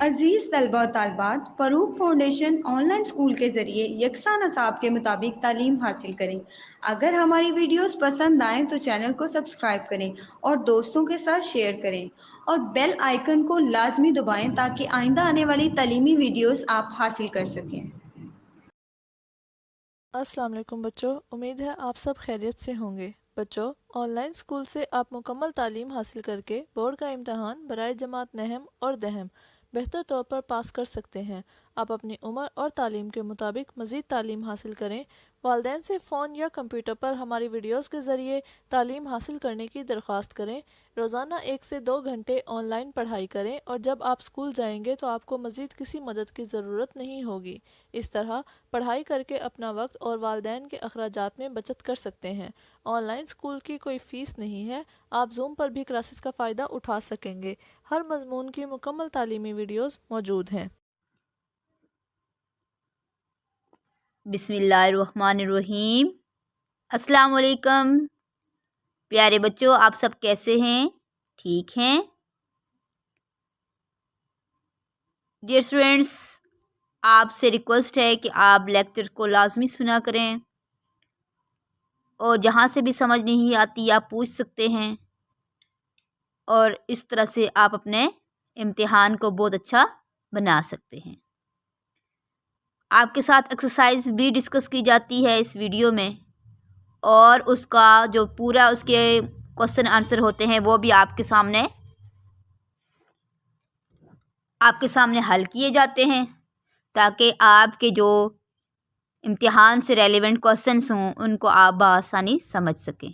عزیز طلبہ و طالبات، فروغ فاؤنڈیشن آن لائن اسکول کے ذریعے یکساں نصاب کے مطابق تعلیم حاصل کریں۔ اگر ہماری ویڈیوز پسند آئیں تو چینل کو سبسکرائب کریں اور دوستوں کے ساتھ شیئر کریں اور بیل آئیکن کو لازمی دبائیں تاکہ آئندہ آنے والی تعلیمی ویڈیوز آپ حاصل کر سکیں۔ السلام علیکم بچوں، امید ہے آپ سب خیریت سے ہوں گے۔ بچوں، آن لائن اسکول سے آپ مکمل تعلیم حاصل کر کے بورڈ کا امتحان برائے جماعت نہم اور دہم بہتر طور پر پاس کر سکتے ہیں۔ آپ اپنی عمر اور تعلیم کے مطابق مزید تعلیم حاصل کریں۔ والدین سے فون یا کمپیوٹر پر ہماری ویڈیوز کے ذریعے تعلیم حاصل کرنے کی درخواست کریں۔ روزانہ 1 سے 2 گھنٹے آن لائن پڑھائی کریں اور جب آپ اسکول جائیں گے تو آپ کو مزید کسی مدد کی ضرورت نہیں ہوگی۔ اس طرح پڑھائی کر کے اپنا وقت اور والدین کے اخراجات میں بچت کر سکتے ہیں۔ آن لائن اسکول کی کوئی فیس نہیں ہے، آپ زوم پر بھی کلاسز کا فائدہ اٹھا سکیں گے۔ ہر مضمون کی مکمل تعلیمی ویڈیوز موجود ہیں۔ بسم اللہ الرحمن الرحیم۔ السلام علیکم پیارے بچوں، آپ سب کیسے ہیں؟ ٹھیک ہیں؟ ڈیئر اسٹوڈینٹس، آپ سے ریکویسٹ ہے کہ آپ لیکچر کو لازمی سنا کریں اور جہاں سے بھی سمجھ نہیں آتی آپ پوچھ سکتے ہیں اور اس طرح سے آپ اپنے امتحان کو بہت اچھا بنا سکتے ہیں۔ آپ کے ساتھ ایکسرسائز بھی ڈسکس کی جاتی ہے اس ویڈیو میں اور اس کا جو پورا اس کے کوسچن آنسر ہوتے ہیں وہ بھی آپ کے سامنے حل کیے جاتے ہیں تاکہ آپ کے جو امتحان سے ریلیونٹ کوسچنس ہوں ان کو آپ بآسانی سمجھ سکیں۔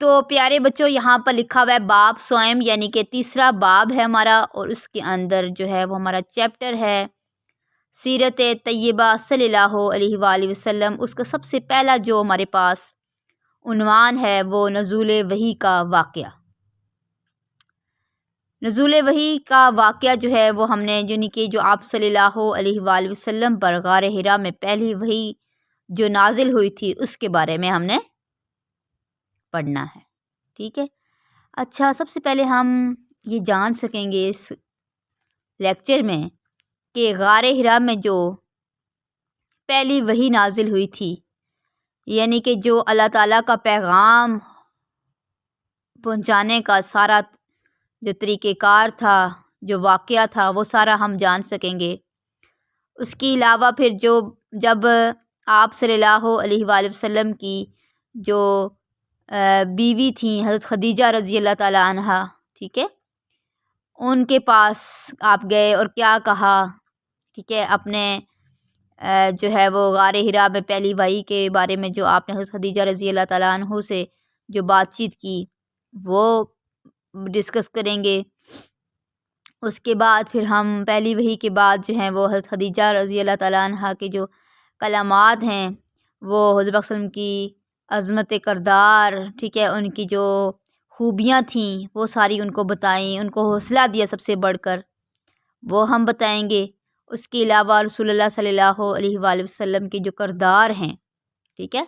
تو پیارے بچوں، یہاں پر لکھا ہوا ہے باب سوئم، یعنی کہ تیسرا باب ہے ہمارا، اور اس کے اندر جو ہے وہ ہمارا چیپٹر ہے سیرت طیبہ صلی اللہ علیہ وآلہ وسلم۔ اس کا سب سے پہلا جو ہمارے پاس عنوان ہے وہ نزول وحی کا واقعہ۔ نزول وحی کا واقعہ جو ہے وہ ہم نے یعنی کہ جو آپ صلی اللہ علیہ وآلہ وسلم پر غار حرا میں پہلی وحی جو نازل ہوئی تھی اس کے بارے میں ہم نے پڑھنا ہے، ٹھیک ہے۔ اچھا، سب سے پہلے ہم یہ جان سکیں گے اس لیکچر میں کہ غار حرا میں جو پہلی وحی نازل ہوئی تھی، یعنی کہ جو اللہ تعالیٰ کا پیغام پہنچانے کا سارا جو طریقہ کار تھا، جو واقعہ تھا، وہ سارا ہم جان سکیں گے۔ اس کے علاوہ پھر جب آپ صلی اللہ علیہ وآلہ وسلم کی جو بیوی تھیں حضرت خدیجہ رضی اللہ تعالیٰ عنہا، ٹھیک ہے، ان کے پاس آپ گئے اور کیا کہا، ٹھیک ہے، اپنے جو ہے وہ غار حرا میں پہلی وحی کے بارے میں جو آپ نے حضرت خدیجہ رضی اللہ تعالیٰ عنہ سے جو بات چیت کی وہ ڈسکس کریں گے۔ اس کے بعد پھر ہم پہلی وحی کے بعد جو ہیں وہ حضرت خدیجہ رضی اللہ تعالیٰ عنہ کے جو کلمات ہیں وہ حضور پاک صلی اللہ علیہ وسلم کی عظمت کردار، ٹھیک ہے، ان کی جو خوبیاں تھیں وہ ساری ان کو بتائیں، ان کو حوصلہ دیا سب سے بڑھ کر، وہ ہم بتائیں گے۔ اس کے علاوہ رسول اللہ صلی اللہ علیہ وآلہ وسلم کے جو کردار ہیں، ٹھیک ہے،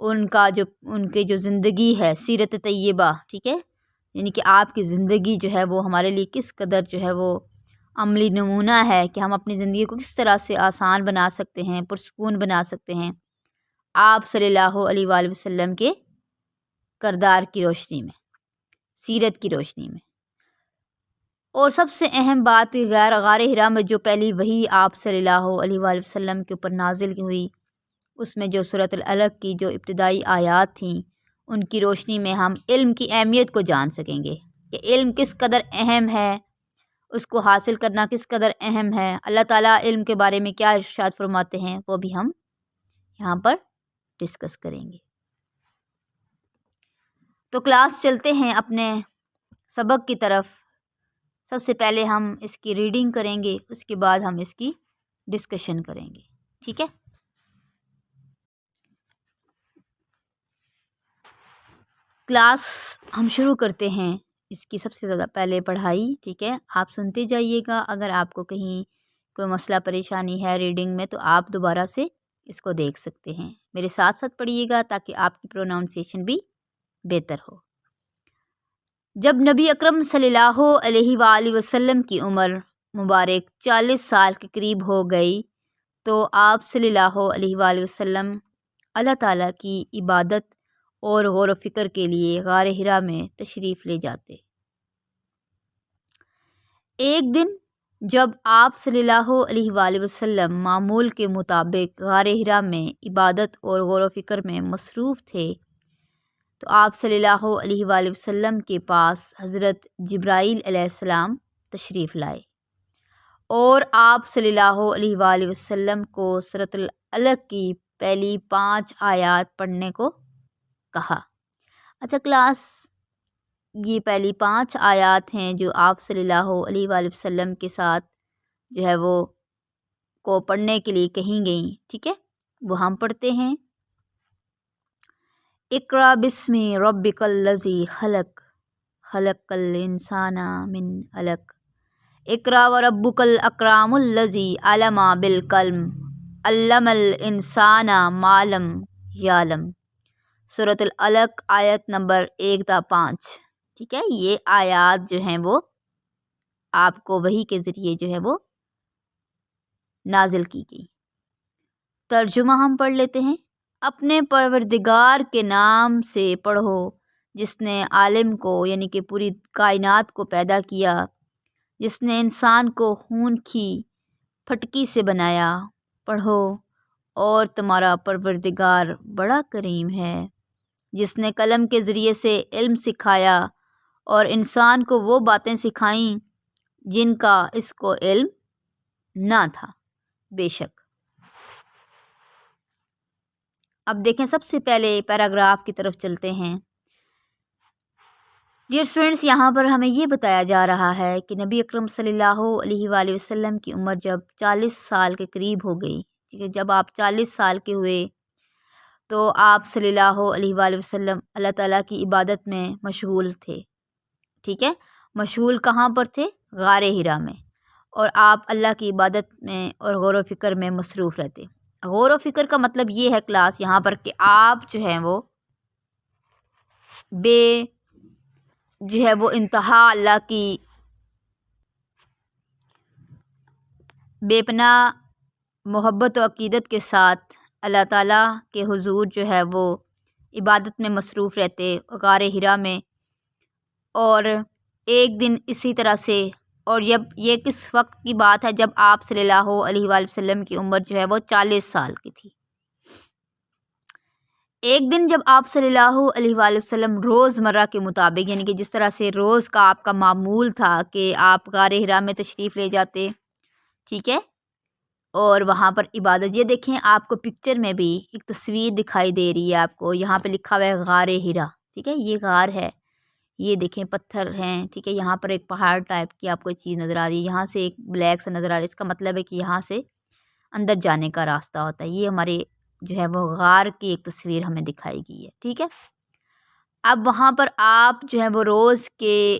ان کے جو زندگی ہے سیرت طیبہ، ٹھیک ہے، یعنی کہ آپ کی زندگی جو ہے وہ ہمارے لیے کس قدر جو ہے وہ عملی نمونہ ہے کہ ہم اپنی زندگی کو کس طرح سے آسان بنا سکتے ہیں، پرسکون بنا سکتے ہیں آپ صلی اللہ علیہ وآلہ وسلم کے کردار کی روشنی میں، سیرت کی روشنی میں۔ اور سب سے اہم بات غار حرا میں جو پہلی وحی آپ صلی اللہ علیہ وآلہ وسلم کے اوپر نازل ہوئی، اس میں جو سورۃ العلق کی جو ابتدائی آیات تھیں ان کی روشنی میں ہم علم کی اہمیت کو جان سکیں گے کہ علم کس قدر اہم ہے، اس کو حاصل کرنا کس قدر اہم ہے، اللہ تعالیٰ علم کے بارے میں کیا ارشاد فرماتے ہیں وہ بھی ہم یہاں پر ڈسکس کریں گے۔ تو کلاس چلتے ہیں اپنے سبق کی طرف۔ سب سے پہلے ہم اس کی ریڈنگ کریں گے، اس کے بعد ہم اس کی ڈسکشن کریں گے، ٹھیک ہے۔ کلاس ہم شروع کرتے ہیں اس کی سب سے زیادہ پہلے پڑھائی، ٹھیک ہے، آپ سنتے جائیے گا۔ اگر آپ کو کہیں کوئی مسئلہ پریشانی ہے ریڈنگ میں تو آپ دوبارہ سے اس کو دیکھ سکتے ہیں، میرے ساتھ ساتھ پڑھیے گا تاکہ آپ کی پروناؤنسیشن بھی بہتر ہو۔ جب نبی اکرم صلی اللہ علیہ وآلہ وسلم کی عمر مبارک 40 سال کے قریب ہو گئی تو آپ صلی اللہ علیہ وآلہ وسلم اللہ تعالیٰ کی عبادت اور غور و فکر کے لیے غار حرا میں تشریف لے جاتے۔ ایک دن جب آپ صلی اللہ علیہ وآلہ وسلم معمول کے مطابق غار حرا میں عبادت اور غور و فکر میں مصروف تھے تو آپ صلی اللہ علیہ وآلہ وسلم کے پاس حضرت جبرائیل علیہ السلام تشریف لائے اور آپ صلی اللہ علیہ وآلہ وسلم کو سورۃ العلق کی پہلی 5 آیات پڑھنے کو کہا۔ اچھا کلاس، یہ پہلی 5 آیات ہیں جو آپ صلی اللہ علیہ وآلہ وسلم کے ساتھ جو ہے وہ کو پڑھنے کے لیے کہیں گئیں، ٹھیک ہے، وہ ہم پڑھتے ہیں۔ اقرا بسم ربک الذی خلق، خلق الانسان من علق، اقرا وربک الاکرم الذی علم بالقلم، علم الانسان ما لم یعلم۔ سورۃ العلق آیت نمبر 1 تا 5، ٹھیک ہے، یہ آیات جو ہیں وہ آپ کو وحی کے ذریعے جو ہے وہ نازل کی گئی۔ ترجمہ ہم پڑھ لیتے ہیں۔ اپنے پروردگار کے نام سے پڑھو جس نے عالم کو یعنی کہ پوری کائنات کو پیدا کیا، جس نے انسان کو خون کی پھٹکی سے بنایا۔ پڑھو، اور تمہارا پروردگار بڑا کریم ہے، جس نے قلم کے ذریعے سے علم سکھایا اور انسان کو وہ باتیں سکھائیں جن کا اس کو علم نہ تھا۔ بے شک۔ اب دیکھیں، سب سے پہلے پیراگراف کی طرف چلتے ہیں۔ ڈیئر اسٹوڈنٹس، یہاں پر ہمیں یہ بتایا جا رہا ہے کہ نبی اکرم صلی اللہ علیہ وآلہ وسلم کی عمر جب 40 سال کے قریب ہو گئی، ٹھیک ہے، جب آپ 40 سال کے ہوئے تو آپ صلی اللہ علیہ وآلہ وسلم اللہ تعالیٰ کی عبادت میں مشغول تھے، ٹھیک ہے، مشغول کہاں پر تھے؟ غار حرا میں، اور آپ اللہ کی عبادت میں اور غور و فکر میں مصروف رہتے۔ غور و فکر کا مطلب یہ ہے کلاس یہاں پر کہ آپ جو ہیں وہ انتہا اللہ کی بے پناہ محبت و عقیدت کے ساتھ اللہ تعالیٰ کے حضور جو ہے وہ عبادت میں مصروف رہتے غار حرا میں۔ اور ایک دن اسی طرح سے، اور یہ کس وقت کی بات ہے؟ جب آپ صلی اللہ علیہ وآلہ وسلم کی عمر جو ہے وہ 40 سال کی تھی۔ ایک دن جب آپ صلی اللہ علیہ وآلہ وسلم روزمرہ کے مطابق، یعنی کہ جس طرح سے روز کا آپ کا معمول تھا کہ آپ غار حرا میں تشریف لے جاتے، ٹھیک ہے، اور وہاں پر عبادت۔ یہ دیکھیں، آپ کو پکچر میں بھی ایک تصویر دکھائی دے رہی ہے، آپ کو یہاں پہ لکھا ہوا ہے غار حرا، ٹھیک ہے، یہ غار ہے، یہ دیکھیں پتھر ہیں، ٹھیک ہے، یہاں پر ایک پہاڑ ٹائپ کی آپ کو چیز نظر آ رہی ہے، یہاں سے ایک بلیک سا نظر آ رہا ہے، اس کا مطلب ہے کہ یہاں سے اندر جانے کا راستہ ہوتا ہے۔ یہ ہمارے جو ہے وہ غار کی ایک تصویر ہمیں دکھائی گئی ہے، ٹھیک ہے۔ اب وہاں پر آپ جو ہے وہ روز کے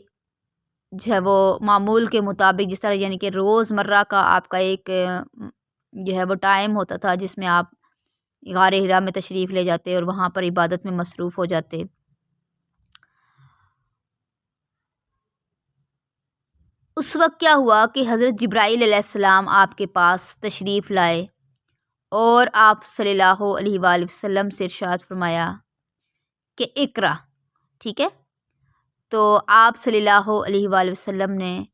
جو ہے وہ معمول کے مطابق، جس طرح یعنی کہ روز مرہ کا آپ کا ایک جو ہے وہ ٹائم ہوتا تھا جس میں آپ غار حرا میں تشریف لے جاتے اور وہاں پر عبادت میں مصروف ہو جاتے۔ اس وقت کیا ہوا کہ حضرت جبرائیل علیہ السلام آپ کے پاس تشریف لائے اور آپ صلی اللہ علیہ وآلہ وسلم سے ارشاد فرمایا کہ اقرا، ٹھیک ہے، تو آپ صلی اللہ علیہ وآلہ وسلم نے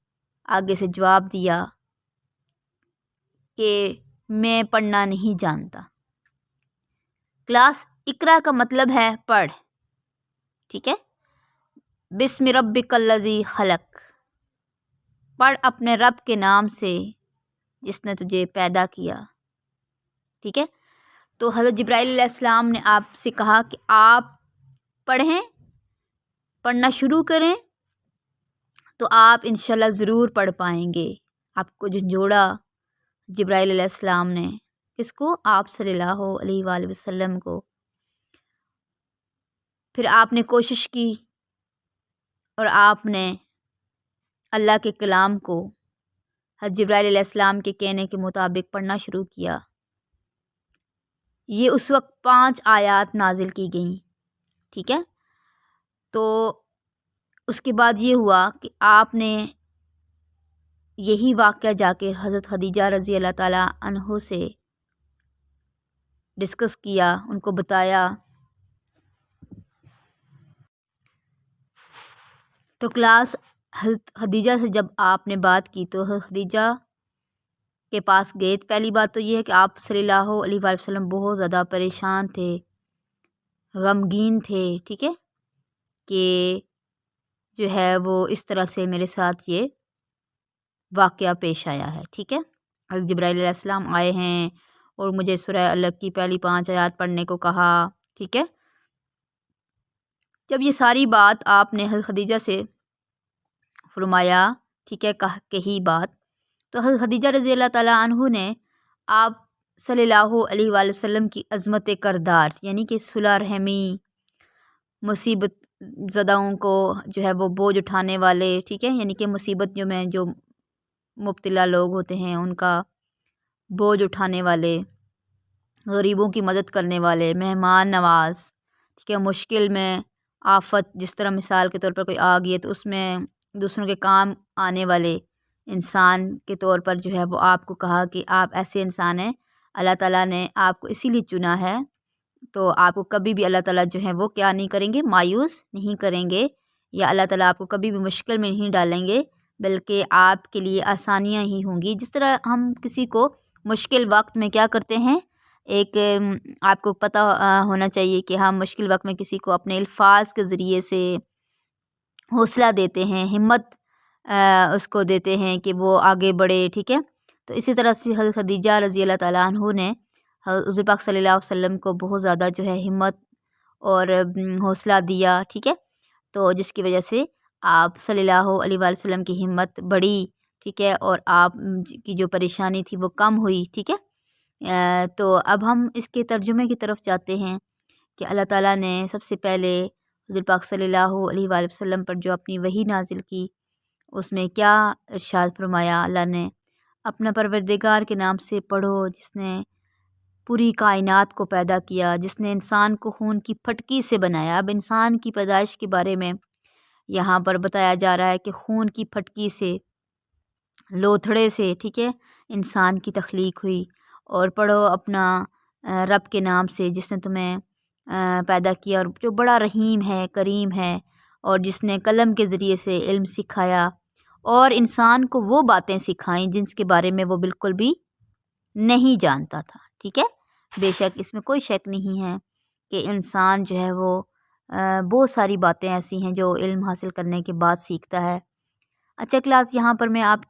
آگے سے جواب دیا کہ میں پڑھنا نہیں جانتا۔ کلاس، اقرا کا مطلب ہے پڑھ، ٹھیک ہے، بسم ربک الذی خلق، پڑھ اپنے رب کے نام سے جس نے تجھے پیدا کیا، ٹھیک ہے۔ تو حضرت جبرائیل علیہ السلام نے آپ سے کہا کہ آپ پڑھیں، پڑھنا شروع کریں تو آپ انشاءاللہ ضرور پڑھ پائیں گے۔ آپ کو جھنجھوڑا جبرائیل علیہ السلام نے، کس کو؟ آپ صلی اللہ علیہ وآلہ وسلم کو۔ پھر آپ نے کوشش کی اور آپ نے اللہ کے کلام کو حضرت جبرائیل علیہ السلام کے کہنے کے مطابق پڑھنا شروع کیا۔ یہ اس وقت 5 آیات نازل کی گئیں، ٹھیک ہے۔ تو اس کے بعد یہ ہوا کہ آپ نے یہی واقعہ جا کے حضرت خدیجہ رضی اللہ تعالیٰ عنہ سے ڈسکس کیا، ان کو بتایا۔ تو کلاس حضرت خدیجہ سے جب آپ نے بات کی تو حضرت خدیجہ کے پاس گئے۔ پہلی بات تو یہ ہے کہ آپ صلی اللہ علیہ وآلہ وسلم بہت زیادہ پریشان تھے، غمگین تھے، ٹھیک ہے، کہ جو ہے وہ اس طرح سے میرے ساتھ یہ واقعہ پیش آیا ہے، ٹھیک ہے۔ حضرت جبرائیل علیہ السلام آئے ہیں اور مجھے سورہ الگ کی پہلی 5 آیات پڑھنے کو کہا، ٹھیک ہے۔ جب یہ ساری بات آپ نے حضرت خدیجہ سے فرمایا، ٹھیک ہے، کہی بات، تو حضرت خدیجہ رضی اللہ تعالیٰ عنہ نے آپ صلی اللہ علیہ وآلہ وسلم کی عظمت کردار، یعنی کہ صلح رحمی، مصیبت زداؤں کو جو ہے وہ بوجھ اٹھانے والے، ٹھیک ہے، یعنی کہ مصیبت جو مبتلا لوگ ہوتے ہیں ان کا بوجھ اٹھانے والے، غریبوں کی مدد کرنے والے، مہمان نواز، ٹھیک ہے، مشکل میں آفت، جس طرح مثال کے طور پر کوئی آ گئی ہے تو اس میں دوسروں کے کام آنے والے انسان کے طور پر جو ہے وہ آپ کو کہا کہ آپ ایسے انسان ہیں، اللہ تعالیٰ نے آپ کو اسی لیے چنا ہے، تو آپ کو کبھی بھی اللہ تعالیٰ جو ہے وہ کیا نہیں کریں گے، مایوس نہیں کریں گے، یا اللہ تعالیٰ آپ کو کبھی بھی مشکل میں نہیں ڈالیں گے، بلکہ آپ کے لیے آسانیاں ہی ہوں گی۔ جس طرح ہم کسی کو مشکل وقت میں کیا کرتے ہیں، ایک آپ کو پتہ ہونا چاہیے کہ ہم مشکل وقت میں کسی کو اپنے الفاظ کے ذریعے سے حوصلہ دیتے ہیں، ہمت اس کو دیتے ہیں کہ وہ آگے بڑھے، ٹھیک ہے۔ تو اسی طرح سے حضرت خدیجہ رضی اللہ تعالیٰ عنہ نے حضور پاک صلی اللہ علیہ وسلم کو بہت زیادہ جو ہے ہمت اور حوصلہ دیا، ٹھیک ہے، تو جس کی وجہ سے آپ صلی اللہ علیہ وآلہ وسلم کی ہمت بڑھی، ٹھیک ہے، اور آپ کی جو پریشانی تھی وہ کم ہوئی، ٹھیک ہے۔ تو اب ہم اس کے ترجمے کی طرف جاتے ہیں کہ اللہ تعالیٰ نے سب سے پہلے حضور پاک صلی اللہ علیہ وآلہ وسلم پر جو اپنی وحی نازل کی، اس میں کیا ارشاد فرمایا اللہ نے، اپنا پروردگار کے نام سے پڑھو جس نے پوری کائنات کو پیدا کیا، جس نے انسان کو خون کی پھٹکی سے بنایا۔ اب انسان کی پیدائش کے بارے میں یہاں پر بتایا جا رہا ہے کہ خون کی پھٹکی سے، لوتھڑے سے، ٹھیک ہے، انسان کی تخلیق ہوئی، اور پڑھو اپنا رب کے نام سے جس نے تمہیں پیدا کیا اور جو بڑا رحیم ہے، کریم ہے، اور جس نے قلم کے ذریعے سے علم سکھایا اور انسان کو وہ باتیں سکھائیں جن کے بارے میں وہ بالکل بھی نہیں جانتا تھا، ٹھیک ہے۔ بے شک اس میں کوئی شک نہیں ہے کہ انسان جو ہے وہ بہت ساری باتیں ایسی ہیں جو علم حاصل کرنے کے بعد سیکھتا ہے۔ اچھا کلاس، یہاں پر میں آپ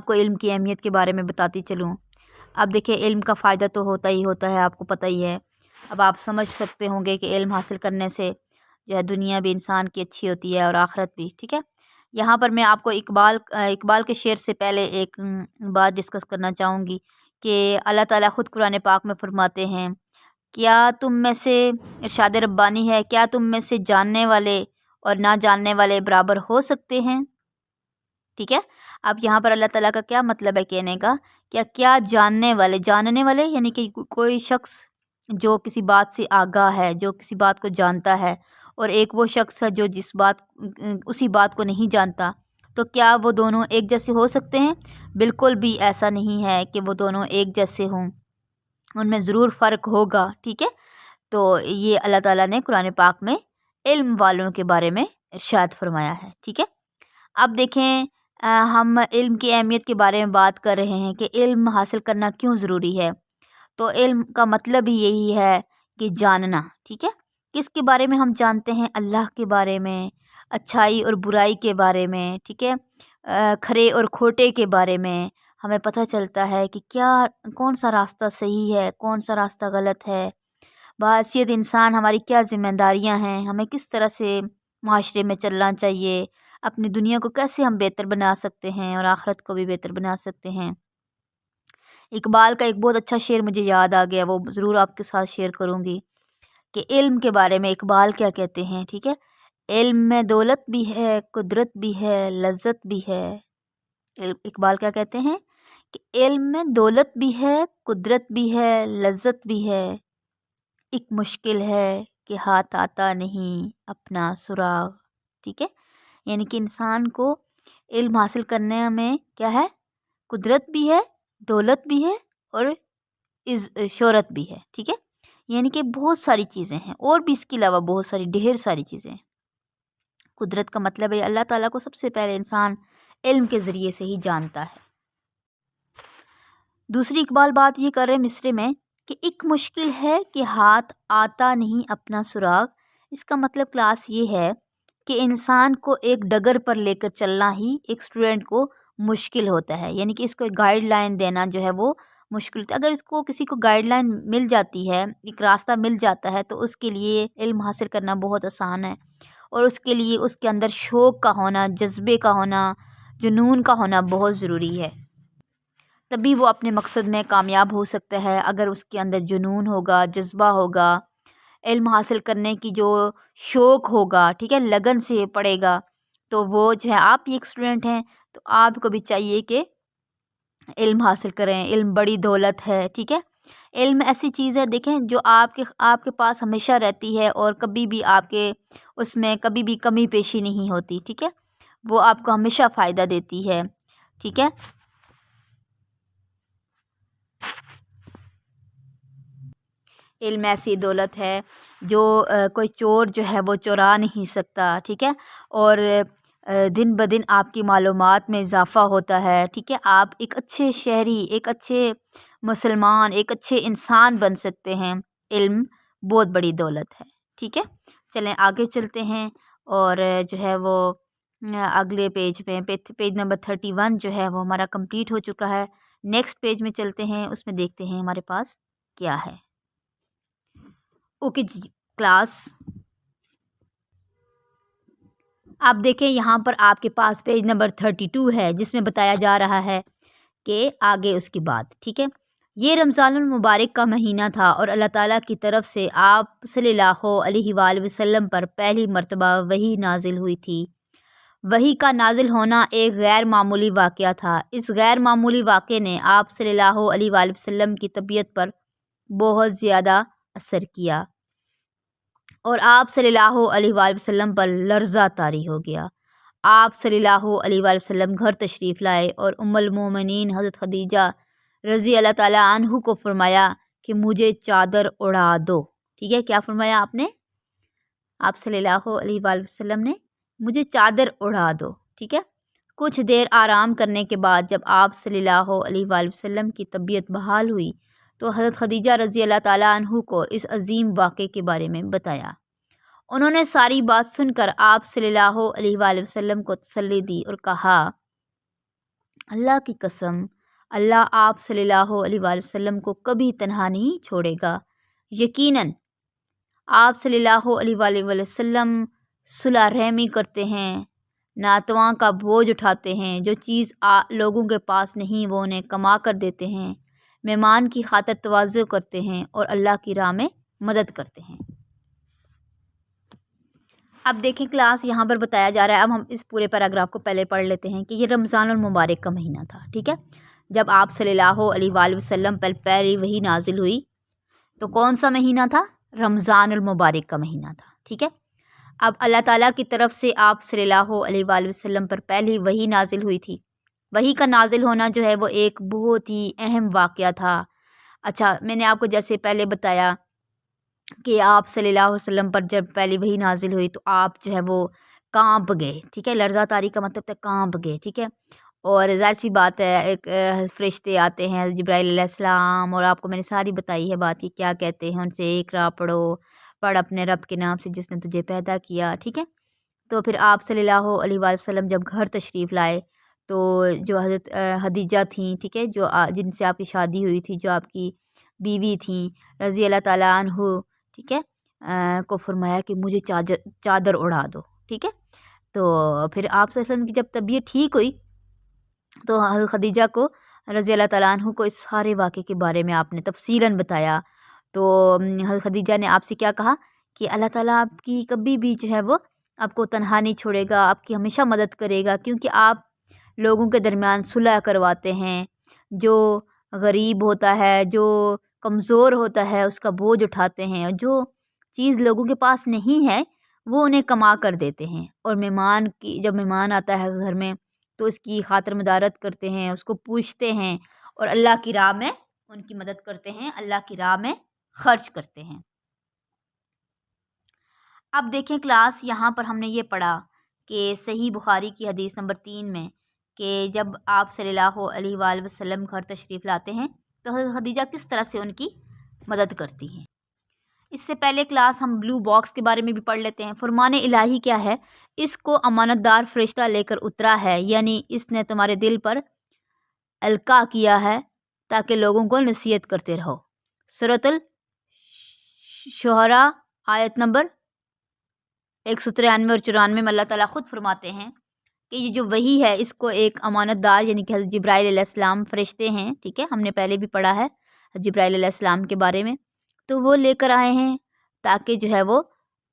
کو علم کی اہمیت کے بارے میں بتاتی چلوں۔ اب دیکھیں، علم کا فائدہ تو ہوتا ہی ہوتا ہے، آپ کو پتہ ہی ہے۔ اب آپ سمجھ سکتے ہوں گے کہ علم حاصل کرنے سے جو ہے دنیا بھی انسان کی اچھی ہوتی ہے اور آخرت بھی، ٹھیک ہے۔ یہاں پر میں آپ کو اقبال کے شعر سے پہلے ایک بات ڈسکس کرنا چاہوں گی کہ اللہ تعالیٰ خود قرآن پاک میں فرماتے ہیں، کیا تم میں سے، ارشاد ربانی ہے، کیا تم میں سے جاننے والے اور نہ جاننے والے برابر ہو سکتے ہیں، ٹھیک ہے۔ اب یہاں پر اللہ تعالیٰ کا کیا مطلب ہے کہنے کا، کیا جاننے والے یعنی کہ کوئی شخص جو کسی بات سے آگاہ ہے، جو کسی بات کو جانتا ہے، اور ایک وہ شخص ہے جو اسی بات کو نہیں جانتا، تو کیا وہ دونوں ایک جیسے ہو سکتے ہیں؟ بالکل بھی ایسا نہیں ہے کہ وہ دونوں ایک جیسے ہوں، ان میں ضرور فرق ہوگا، ٹھیک ہے۔ تو یہ اللہ تعالیٰ نے قرآن پاک میں علم والوں کے بارے میں ارشاد فرمایا ہے، ٹھیک ہے۔ اب دیکھیں، ہم علم کی اہمیت کے بارے میں بات کر رہے ہیں کہ علم حاصل کرنا کیوں ضروری ہے۔ تو علم کا مطلب ہی یہی ہے کہ جاننا، ٹھیک ہے۔ کس کے بارے میں ہم جانتے ہیں؟ اللہ کے بارے میں، اچھائی اور برائی کے بارے میں، ٹھیک ہے، کھرے اور کھوٹے کے بارے میں ہمیں پتہ چلتا ہے کہ کون سا راستہ صحیح ہے، کون سا راستہ غلط ہے، بحیثیت انسان ہماری کیا ذمہ داریاں ہیں، ہمیں کس طرح سے معاشرے میں چلنا چاہیے، اپنی دنیا کو کیسے ہم بہتر بنا سکتے ہیں اور آخرت کو بھی بہتر بنا سکتے ہیں۔ اقبال کا ایک بہت اچھا شعر مجھے یاد آ گیا، وہ ضرور آپ کے ساتھ شیئر کروں گی کہ علم کے بارے میں اقبال کیا کہتے ہیں، ٹھیک ہے۔ علم میں دولت بھی ہے، قدرت بھی ہے، لذت بھی ہے۔ اقبال کیا کہتے ہیں کہ علم میں دولت بھی ہے، قدرت بھی ہے، لذت بھی ہے، ایک مشکل ہے کہ ہاتھ آتا نہیں اپنا سراغ۔ ٹھیک ہے، یعنی کہ انسان کو علم حاصل کرنے میں کیا ہے، قدرت بھی ہے، دولت بھی ہے اور شہرت بھی ہے، ٹھیک ہے، یعنی کہ بہت ساری چیزیں ہیں، اور بھی اس کے علاوہ بہت ساری ڈھیر ساری چیزیں ہیں۔ قدرت کا مطلب ہے اللہ تعالیٰ کو سب سے پہلے انسان علم کے ذریعے سے ہی جانتا ہے۔ دوسری اقبال بات یہ کر رہے ہیں مصرے میں کہ ایک مشکل ہے کہ ہاتھ آتا نہیں اپنا سراغ۔ اس کا مطلب کلاس یہ ہے کہ انسان کو ایک ڈگر پر لے کر چلنا ہی ایک اسٹوڈنٹ کو مشکل ہوتا ہے، یعنی کہ اس کو ایک گائیڈ لائن دینا جو ہے وہ مشکل ہوتا ہے۔ اگر اس کو کسی کو گائیڈ لائن مل جاتی ہے، ایک راستہ مل جاتا ہے، تو اس کے لیے علم حاصل کرنا بہت آسان ہے، اور اس کے لیے اس کے اندر شوق کا ہونا، جذبے کا ہونا، جنون کا ہونا بہت ضروری ہے، تبھی وہ اپنے مقصد میں کامیاب ہو سکتا ہے۔ اگر اس کے اندر جنون ہوگا، جذبہ ہوگا، علم حاصل کرنے کی جو شوق ہوگا، ٹھیک ہے، لگن سے پڑھے گا، تو وہ جو ہے، آپ ایک اسٹوڈنٹ ہیں تو آپ کو بھی چاہیے کہ علم حاصل کریں۔ علم بڑی دولت ہے، ٹھیک ہے، علم ایسی چیز ہے دیکھیں جو آپ کے پاس ہمیشہ رہتی ہے، اور کبھی بھی آپ کے اس میں کبھی بھی کمی پیشی نہیں ہوتی، ٹھیک ہے، وہ آپ کو ہمیشہ فائدہ دیتی ہے، ٹھیک ہے۔ علم ایسی دولت ہے جو کوئی چور جو ہے وہ چورا نہیں سکتا، ٹھیک ہے، اور دن بدن آپ کی معلومات میں اضافہ ہوتا ہے، ٹھیک ہے، آپ ایک اچھے شہری، ایک اچھے مسلمان، ایک اچھے انسان بن سکتے ہیں۔ علم بہت بڑی دولت ہے، ٹھیک ہے۔ چلیں آگے چلتے ہیں، اور جو ہے وہ اگلے پیج میں پیج نمبر 31 جو ہے وہ ہمارا کمپلیٹ ہو چکا ہے۔ نیکسٹ پیج میں چلتے ہیں، اس میں دیکھتے ہیں ہمارے پاس کیا ہے۔ اوکے جی کلاس، آپ دیکھیں یہاں پر آپ کے پاس پیج نمبر 32 ہے، جس میں بتایا جا رہا ہے کہ آگے اس کی بات، ٹھیک ہے۔ یہ رمضان المبارک کا مہینہ تھا، اور اللہ تعالیٰ کی طرف سے آپ صلی اللہ علیہ وآلہ وسلم پر پہلی مرتبہ وحی نازل ہوئی تھی۔ وحی کا نازل ہونا ایک غیر معمولی واقعہ تھا۔ اس غیر معمولی واقعے نے آپ صلی اللہ علیہ وآلہ وسلم کی طبیعت پر بہت زیادہ اثر کیا، اور آپ صلی اللہ علیہ وآلہ وسلم پر لرزہ طاری ہو گیا۔ آپ صلی اللہ علیہ وآلہ وسلم گھر تشریف لائے، اور ام المومنین حضرت خدیجہ رضی اللہ تعالیٰ عنہ کو فرمایا کہ مجھے چادر اڑا دو، ٹھیک ہے، کیا فرمایا آپ نے؟ آپ صلی اللہ علیہ وآلہ وسلم نے مجھے چادر اڑا دو، ٹھیک ہے۔ کچھ دیر آرام کرنے کے بعد جب آپ صلی اللہ علیہ وآلہ وسلم کی طبیعت بحال ہوئی تو حضرت خدیجہ رضی اللہ تعالیٰ عنہ کو اس عظیم واقعے کے بارے میں بتایا۔ انہوں نے ساری بات سن کر آپ صلی اللہ علیہ وآلہ وسلم کو تسلی دی اور کہا، اللہ کی قسم، اللہ آپ صلی اللہ علیہ وآلہ وسلم کو کبھی تنہا نہیں چھوڑے گا۔ یقیناً آپ صلی اللہ علیہ وآلہ وسلم صلح رحمی کرتے ہیں، ناتواں کا بوجھ اٹھاتے ہیں، جو چیز لوگوں کے پاس نہیں وہ انہیں کما کر دیتے ہیں، مہمان کی خاطر تواضع کرتے ہیں، اور اللہ کی راہ میں مدد کرتے ہیں۔ اب دیکھیں کلاس، یہاں پر بتایا جا رہا ہے، اب ہم اس پورے پیراگراف کو پہلے پڑھ لیتے ہیں کہ یہ رمضان المبارک کا مہینہ تھا، ٹھیک ہے، جب آپ صلی اللہ علیہ وآلہ وسلم پر پہلی وحی نازل ہوئی۔ تو کون سا مہینہ تھا؟ رمضان المبارک کا مہینہ تھا، ٹھیک ہے۔ اب اللہ تعالیٰ کی طرف سے آپ صلی اللہ علیہ وآلہ وسلم پر پہلی وحی نازل ہوئی تھی۔ وحی کا نازل ہونا جو ہے وہ ایک بہت ہی اہم واقعہ تھا۔ اچھا، میں نے آپ کو جیسے پہلے بتایا کہ آپ صلی اللہ علیہ وسلم پر جب پہلی وحی نازل ہوئی تو آپ جو ہے وہ کانپ گئے، ٹھیک ہے، لرزہ طاری کا مطلب تھا کانپ گئے، ٹھیک ہے، اور ظاہر سی بات ہے، ایک فرشتے آتے ہیں جبرائیل علیہ السلام، اور آپ کو میں نے ساری بتائی ہے بات، یہ کیا کہتے ہیں ان سے، اقرا پڑھو، پڑھ اپنے رب کے نام سے جس نے تجھے پیدا کیا، ٹھیک ہے۔ تو پھر آپ صلی اللہ علیہ وآلہ وسلم جب گھر تشریف لائے تو جو حضرت خدیجہ تھیں، ٹھیک ہے، جو جن سے آپ کی شادی ہوئی تھی، جو آپ کی بیوی تھیں رضی اللہ تعالیٰ عنہ، ٹھیک ہے، کو فرمایا کہ مجھے چادر اڑا دو، ٹھیک ہے۔ تو پھر آپ صلی اللہ علیہ وسلم کی جب طبیعت ٹھیک ہوئی تو حضرت خدیجہ کو رضی اللہ تعالیٰ عنہ کو اس سارے واقعے کے بارے میں آپ نے تفصیلاً بتایا۔ تو حضرت خدیجہ نے آپ سے کیا کہا کہ اللہ تعالیٰ آپ کی کبھی بھی جو ہے وہ آپ کو تنہا نہیں چھوڑے گا، آپ کی ہمیشہ مدد کرے گا، کیونکہ آپ لوگوں کے درمیان صلح کرواتے ہیں، جو غریب ہوتا ہے، جو کمزور ہوتا ہے، اس کا بوجھ اٹھاتے ہیں، اور جو چیز لوگوں کے پاس نہیں ہے وہ انہیں کما کر دیتے ہیں، اور جب مہمان آتا ہے گھر میں تو اس کی خاطر مدارت کرتے ہیں، اس کو پوچھتے ہیں اور اللہ کی راہ میں ان کی مدد کرتے ہیں، اللہ کی راہ میں خرچ کرتے ہیں۔ اب دیکھیں کلاس، یہاں پر ہم نے یہ پڑھا کہ صحیح بخاری کی حدیث نمبر 3 میں کہ جب آپ صلی اللہ علیہ وآلہ وسلم گھر تشریف لاتے ہیں تو حضرت خدیجہ کس طرح سے ان کی مدد کرتی ہیں۔ اس سے پہلے کلاس ہم بلو باکس کے بارے میں بھی پڑھ لیتے ہیں۔ فرمان الہی کیا ہے؟ اس کو امانت دار فرشتہ لے کر اترا ہے، یعنی اس نے تمہارے دل پر القاء کیا ہے تاکہ لوگوں کو نصیحت کرتے رہو۔ سورۃ الشعراء آیت نمبر 193 اور 94 میں اللہ تعالیٰ خود فرماتے ہیں کہ یہ جو وحی ہے اس کو ایک امانت دار یعنی کہ حضرت جبرائیل علیہ السلام فرشتے ہیں، ٹھیک ہے، ہم نے پہلے بھی پڑھا ہے جبرائیل علیہ السلام کے بارے میں، تو وہ لے کر آئے ہیں تاکہ جو ہے وہ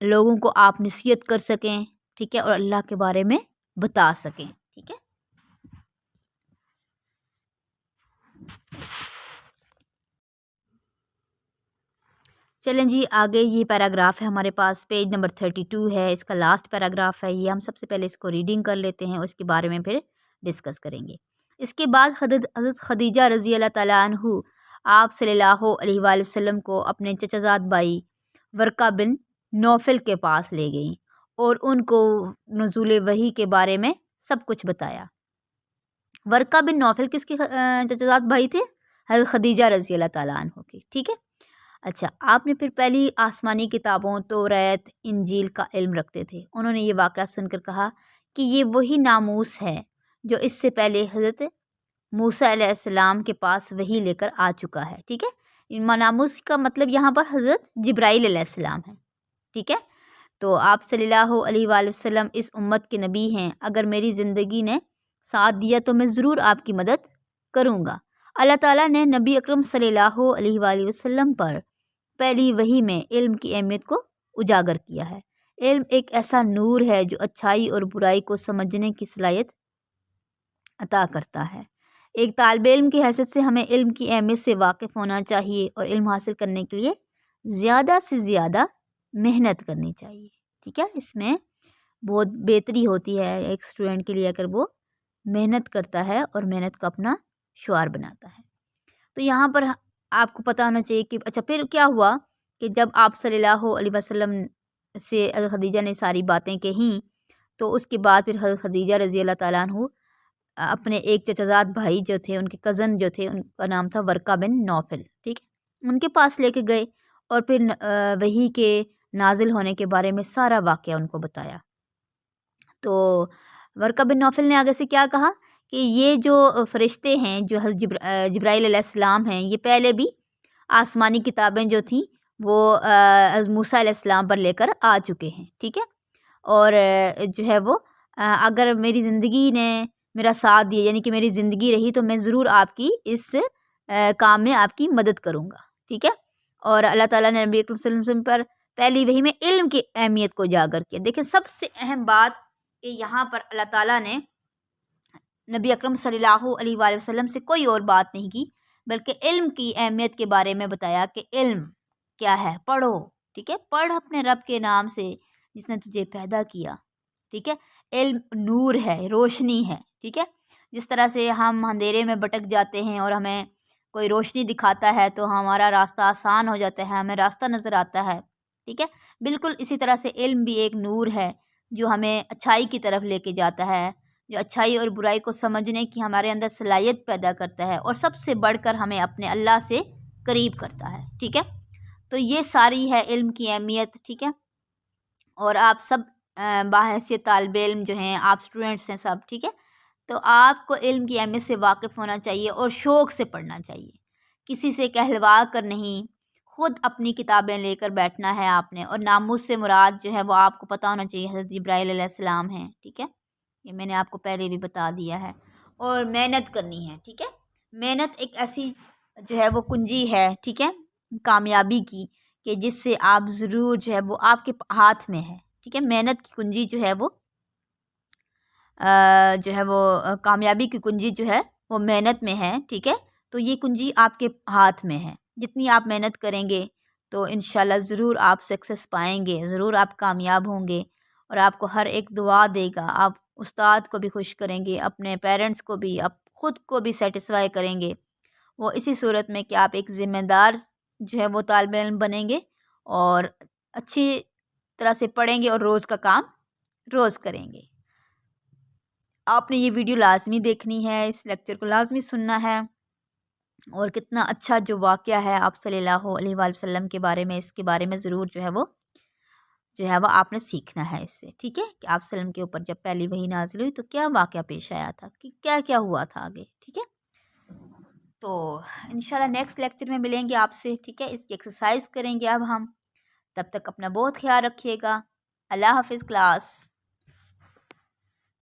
لوگوں کو آپ نصیحت کر سکیں، ٹھیک ہے، اور اللہ کے بارے میں بتا سکیں، ٹھیک ہے۔ چلیں جی آگے، یہ پیراگراف ہے ہمارے پاس، پیج نمبر 32 ہے، اس کا لاسٹ پیراگراف ہے یہ، ہم سب سے پہلے اس کو ریڈنگ کر لیتے ہیں، اس کے بارے میں پھر ڈسکس کریں گے۔ اس کے بعد حضرت خدیجہ رضی اللہ تعالیٰ عنہ آپ صلی اللہ علیہ وآلہ وسلم کو اپنے چچا زاد بھائی ورقہ بن نوفل کے پاس لے گئیں اور ان کو نزول وحی کے بارے میں سب کچھ بتایا۔ ورقہ بن نوفل کس کے چچا زاد بھائی تھے؟ حضرت خدیجہ رضی اللہ تعالیٰ عنہ کے، ٹھیک ہے۔ اچھا، آپ نے پھر پہلی آسمانی کتابوں توریت انجیل کا علم رکھتے تھے، انہوں نے یہ واقعہ سن کر کہا کہ یہ وہی ناموس ہے جو اس سے پہلے حضرت موسیٰ علیہ السلام کے پاس وحی لے کر آ چکا ہے، ٹھیک ہے۔ ناموس کا مطلب یہاں پر حضرت جبرائیل علیہ السلام ہے، ٹھیک ہے۔ تو آپ صلی اللہ علیہ وآلہ وسلم اس امت کے نبی ہیں، اگر میری زندگی نے ساتھ دیا تو میں ضرور آپ کی مدد کروں گا۔ اللہ تعالیٰ نے نبی اکرم صلی اللہ علیہ وآلہ وسلم پر پہلی وحی میں علم کی اہمیت کو اجاگر کیا ہے۔ علم ایک ایسا نور ہے جو اچھائی اور برائی کو سمجھنے کی صلاحیت عطا کرتا ہے۔ ایک طالب علم کی حیثیت سے ہمیں علم کی اہمیت سے واقف ہونا چاہیے اور علم حاصل کرنے کے لیے زیادہ سے زیادہ محنت کرنی چاہیے، ٹھیک ہے۔ اس میں بہت بہتری ہوتی ہے ایک اسٹوڈنٹ کے لیے اگر وہ محنت کرتا ہے اور محنت کو اپنا شعار بناتا ہے۔ تو یہاں پر آپ کو پتہ ہونا چاہیے کہ اچھا پھر کیا ہوا کہ جب آپ صلی اللہ علیہ وسلم سے حضرت خدیجہ نے ساری باتیں کہیں تو اس کے بعد پھر حضرت خدیجہ رضی اللہ تعالیٰ عنہ اپنے ایک چچا زاد بھائی جو تھے، ان کے کزن جو تھے، ان کا نام تھا ورقہ بن نوفل، ٹھیک ہے، ان کے پاس لے کے گئے اور پھر وحی کے نازل ہونے کے بارے میں سارا واقعہ ان کو بتایا۔ تو ورقہ بن نوفل نے آگے سے کیا کہا کہ یہ جو فرشتے ہیں جو حضرت جبرائیل علیہ السلام ہیں، یہ پہلے بھی آسمانی کتابیں جو تھیں وہ حضرت موسیٰ علیہ السلام پر لے کر آ چکے ہیں، ٹھیک ہے، اور جو ہے وہ اگر میری زندگی نے میرا ساتھ دیا، یعنی کہ میری زندگی رہی، تو میں ضرور آپ کی اس کام میں آپ کی مدد کروں گا، ٹھیک ہے۔ اور اللہ تعالیٰ نے نبی اکرم صلی اللہ علیہ وسلم پر پہلی وحی میں علم کی اہمیت کو اجاگر کیا۔ دیکھیں سب سے اہم بات کہ یہاں پر اللہ تعالیٰ نے نبی اکرم صلی اللہ علیہ وآلہ وسلم سے کوئی اور بات نہیں کی، بلکہ علم کی اہمیت کے بارے میں بتایا کہ علم کیا ہے، پڑھو، ٹھیک ہے، پڑھ اپنے رب کے نام سے جس نے تجھے پیدا کیا، ٹھیک ہے۔ علم نور ہے، روشنی ہے، ٹھیک ہے۔ جس طرح سے ہم اندھیرے میں بھٹک جاتے ہیں اور ہمیں کوئی روشنی دکھاتا ہے تو ہمارا راستہ آسان ہو جاتا ہے، ہمیں راستہ نظر آتا ہے، ٹھیک ہے۔ بالکل اسی طرح سے علم بھی ایک نور ہے جو ہمیں اچھائی کی طرف لے کے جاتا ہے، جو اچھائی اور برائی کو سمجھنے کی ہمارے اندر صلاحیت پیدا کرتا ہے اور سب سے بڑھ کر ہمیں اپنے اللہ سے قریب کرتا ہے، ٹھیک ہے۔ تو یہ ساری ہے علم کی اہمیت، ٹھیک ہے۔ اور آپ سب باحیثیت طالب علم جو ہیں، آپ اسٹوڈنٹس ہیں سب، ٹھیک ہے، تو آپ کو علم کی اہمیت سے واقف ہونا چاہیے اور شوق سے پڑھنا چاہیے، کسی سے کہلوا کر نہیں، خود اپنی کتابیں لے کر بیٹھنا ہے آپ نے۔ اور ناموس سے مراد جو ہے وہ آپ کو پتہ ہونا چاہیے حضرت جبرائیل علیہ السلام ہیں، ٹھیک ہے، یہ میں نے آپ کو پہلے بھی بتا دیا ہے۔ اور محنت کرنی ہے، ٹھیک ہے۔ محنت ایک ایسی جو ہے وہ کنجی ہے، ٹھیک ہے، کامیابی کی، کہ جس سے آپ ضرور جو ہے وہ آپ کے ہاتھ میں ہے، ٹھیک ہے۔ محنت کی کنجی جو ہے وہ کامیابی کی کنجی جو ہے وہ محنت میں ہے، ٹھیک ہے۔ تو یہ کنجی آپ کے ہاتھ میں ہے، جتنی آپ محنت کریں گے تو انشاءاللہ ضرور آپ سکسیس پائیں گے، ضرور آپ کامیاب ہوں گے، اور آپ کو ہر ایک دعا دے گا۔ آپ استاد کو بھی خوش کریں گے، اپنے پیرنٹس کو بھی، آپ خود کو بھی سیٹسفائی کریں گے، وہ اسی صورت میں کہ آپ ایک ذمہ دار جو ہے وہ طالب علم بنیں گے، اور اچھی طرح سے پڑھیں گے، اور روز کا کام روز کریں گے۔ آپ نے یہ ویڈیو لازمی دیکھنی ہے، اس لیکچر کو لازمی سننا ہے، اور کتنا اچھا جو واقعہ ہے آپ صلی اللہ علیہ وآلہ وسلم کے بارے میں، اس کے بارے میں ضرور جو ہے وہ آپ نے سیکھنا ہے اس سے، ٹھیک ہے، کہ آپ وسلم کے اوپر جب پہلی وحی نازل ہوئی تو کیا واقعہ پیش آیا تھا، کہ کیا کیا ہوا تھا آگے، ٹھیک ہے۔ تو انشاءاللہ نیکسٹ لیکچر میں ملیں گے آپ سے، ٹھیک ہے، اس کی ایکسرسائز کریں گے اب ہم۔ تب تک اپنا بہت خیال رکھیے گا۔ اللہ حافظ کلاس۔